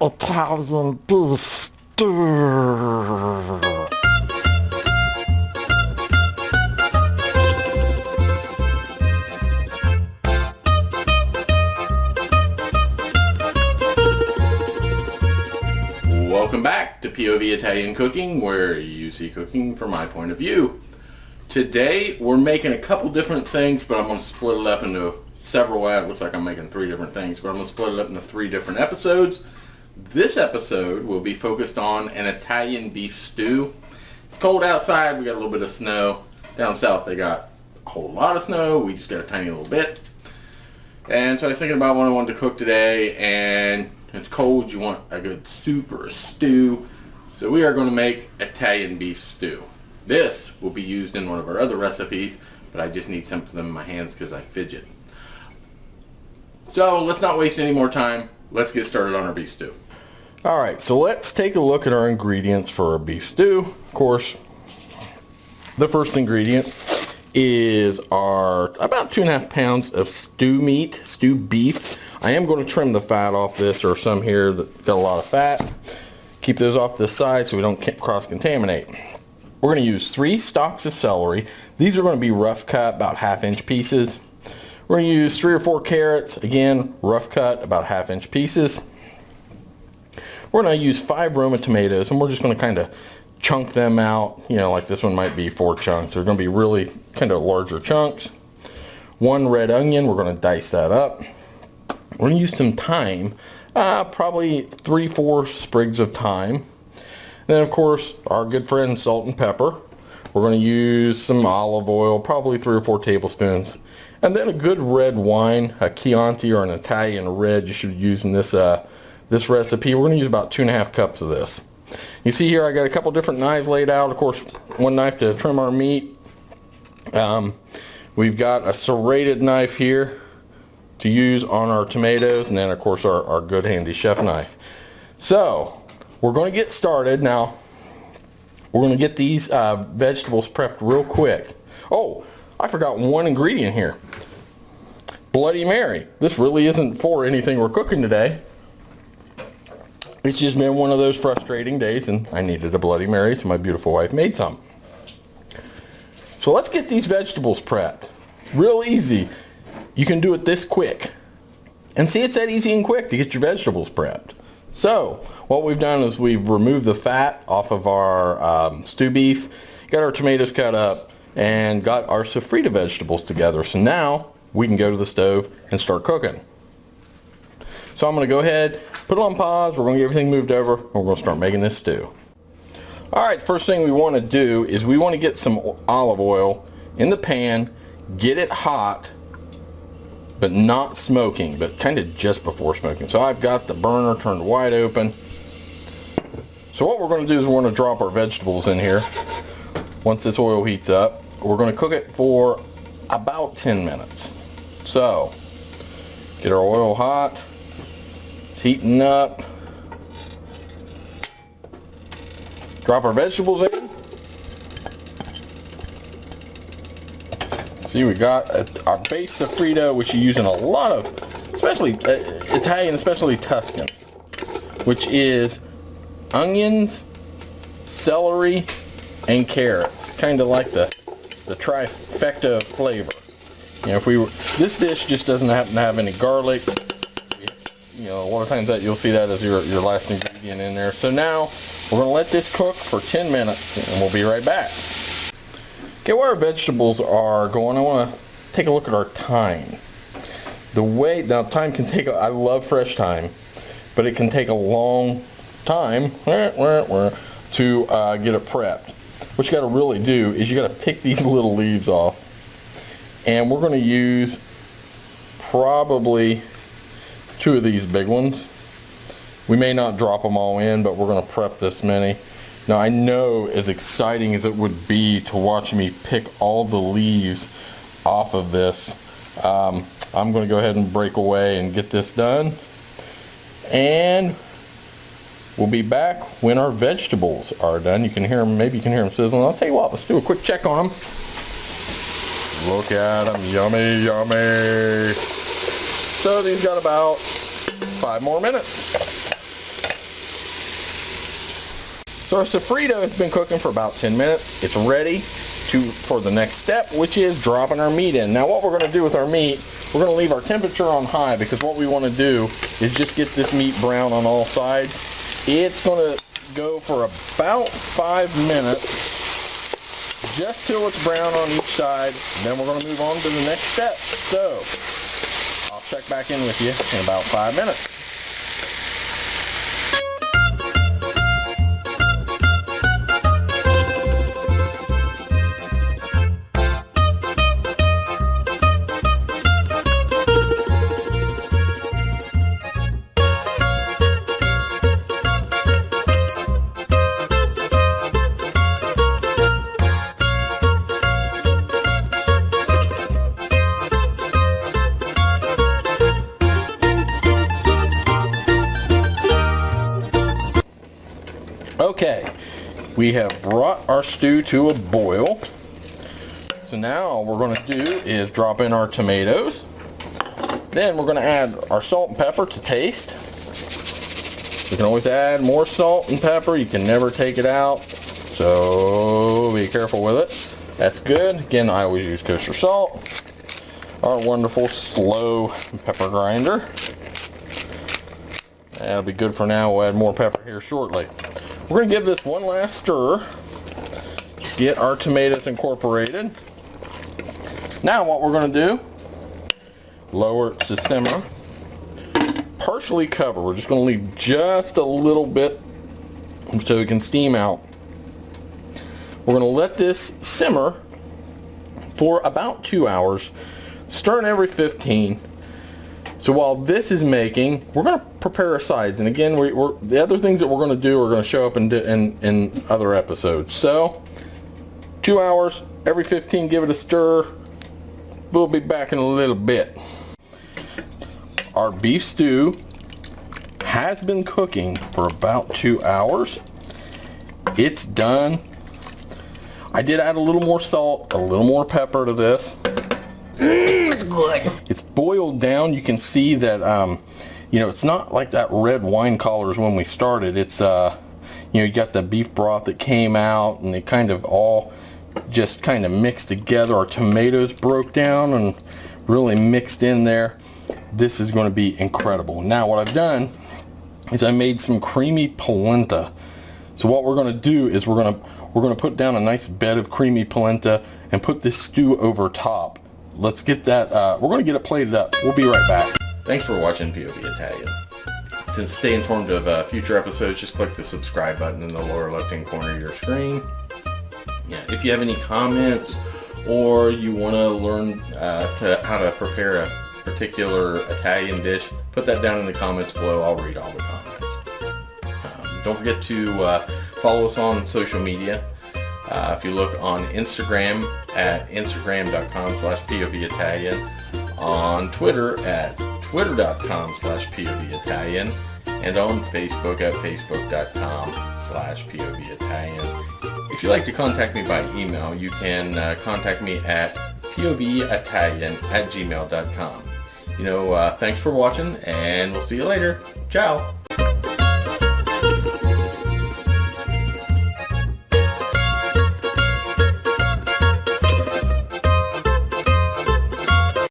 Italian beef stew. Welcome back to POV Italian Cooking, where you see cooking from my point of view. Today we're making a couple different things, but I'm going to split it up into several. It looks like I'm making 3 different things, but I'm going to split it up into 3 different episodes. This episode will be focused on an Italian beef stew. It's cold outside. We got a little bit of snow. Down south they got a whole lot of snow. We just got a tiny little bit. And so I was thinking about what I wanted to cook today, and it's cold. You want a good soup or a stew. So we are going to make Italian beef stew. This will be used in one of our other recipes, but I just need something in my hands because I fidget. So let's not waste any more time. Let's get started on our beef stew. Alright, so let's take a look at our ingredients for our beef stew. Of course, the first ingredient is our about 2.5 pounds of stew beef. I am going to trim the fat off this, or some here that got a lot of fat. Keep those off the side so we don't cross-contaminate. We're going to use 3 stalks of celery. These are going to be rough cut, about 1/2-inch pieces. We're going to use 3 or 4 carrots, again, rough cut, about 1/2-inch pieces. We're going to use 5 Roma tomatoes, and we're just going to kind of chunk them out. You know, like this one might be 4 chunks. They're going to be really kind of larger chunks. 1 red onion, we're going to dice that up. We're going to use some thyme, probably 3-4 sprigs of thyme. And then, of course, our good friend salt and pepper. We're going to use some olive oil, probably 3 or 4 tablespoons. And then a good red wine, a Chianti or an Italian red you should use in this this recipe. We're going to use about 2.5 cups of this. You see here I got a couple different knives laid out. Of course, 1 knife to trim our meat. We've got a serrated knife here to use on our tomatoes, and then of course our good handy chef knife. So we're going to get started now. We're going to get these vegetables prepped real quick. Oh, I forgot one ingredient here. Bloody Mary. This really isn't for anything we're cooking today. It's just been one of those frustrating days, and I needed a Bloody Mary, so my beautiful wife made some. So let's get these vegetables prepped. Real easy. You can do it this quick. And see, it's that easy and quick to get your vegetables prepped. So what we've done is we've removed the fat off of our stew beef, got our tomatoes cut up, and got our sofrita vegetables together. So now we can go to the stove and start cooking. So I'm going to go ahead, put it on pause, we're going to get everything moved over, and we're going to start making this stew. Alright, first thing we want to do is we want to get some olive oil in the pan, get it hot, but not smoking, but kind of just before smoking. So I've got the burner turned wide open. So what we're going to do is we're going to drop our vegetables in here. Once this oil heats up, we're going to cook it for about 10 minutes. So get our oil hot. It's heating up. Drop our vegetables in. See, we got our base sofrito, which you use in a lot of, especially Italian, especially Tuscan, which is onions, celery, and carrots. Kind of like the trifecta of flavor. You know, this dish just doesn't happen to have any garlic. You know, a lot of times that you'll see that as your last ingredient in there. So now we're going to let this cook for 10 minutes, and we'll be right back. Okay, while our vegetables are going, I want to take a look at our thyme. Now thyme can take, I love fresh thyme, but it can take a long time to get it prepped. What you got to really do is you got to pick these little leaves off, and we're going to use probably 2 of these big ones. We may not drop them all in, but we're going to prep this many. Now I know, as exciting as it would be to watch me pick all the leaves off of this, I'm going to go ahead and break away and get this done. And we'll be back when our vegetables are done. You can hear them, maybe you can hear them sizzling. I'll tell you what, let's do a quick check on them. Look at them, yummy, yummy. So these got about 5 more minutes. So our sofrito has been cooking for about 10 minutes. It's ready for the next step, which is dropping our meat in. Now what we're going to do with our meat, we're going to leave our temperature on high because what we want to do is just get this meat brown on all sides. It's going to go for about 5 minutes, just till it's brown on each side, and then we're going to move on to the next step. So I'll check back in with you in about 5 minutes. Okay, we have brought our stew to a boil. So now what we're going to do is drop in our tomatoes. Then we're going to add our salt and pepper to taste. You can always add more salt and pepper. You can never take it out. So be careful with it. That's good. Again, I always use kosher salt. Our wonderful slow pepper grinder. That'll be good for now. We'll add more pepper here shortly. We're going to give this one last stir, get our tomatoes incorporated. Now what we're going to do, lower it to simmer, partially cover. We're just going to leave just a little bit so it can steam out. We're going to let this simmer for about 2 hours, stirring every 15. So while this is making, we're going to prepare our sides. And again, the other things that we're going to do are going to show up in other episodes. So 2 hours, every 15, give it a stir. We'll be back in a little bit. Our beef stew has been cooking for about 2 hours. It's done. I did add a little more salt, a little more pepper to this. It's good. It's boiled down. You can see that, you know, it's not like that red wine colors when we started. It's, you know, you got the beef broth that came out and it kind of all just kind of mixed together. Our tomatoes broke down and really mixed in there. This is going to be incredible. Now what I've done is I made some creamy polenta. So what we're going to do is we're going to put down a nice bed of creamy polenta and put this stew over top. Let's get that, we're going to get it plated up. We'll be right back. Thanks for watching POV Italian. To stay informed of future episodes, just click the subscribe button in the lower left-hand corner of your screen. Yeah, if you have any comments or you want to learn how to prepare a particular Italian dish, put that down in the comments below. I'll read all the comments. Don't forget to follow us on social media. If you look on Instagram at instagram.com/povitalian, on Twitter at twitter.com/povitalian, and on Facebook at facebook.com/povitalian. If you'd like to contact me by email, you can contact me at povitalian@gmail.com. You know, thanks for watching, and we'll see you later. Ciao!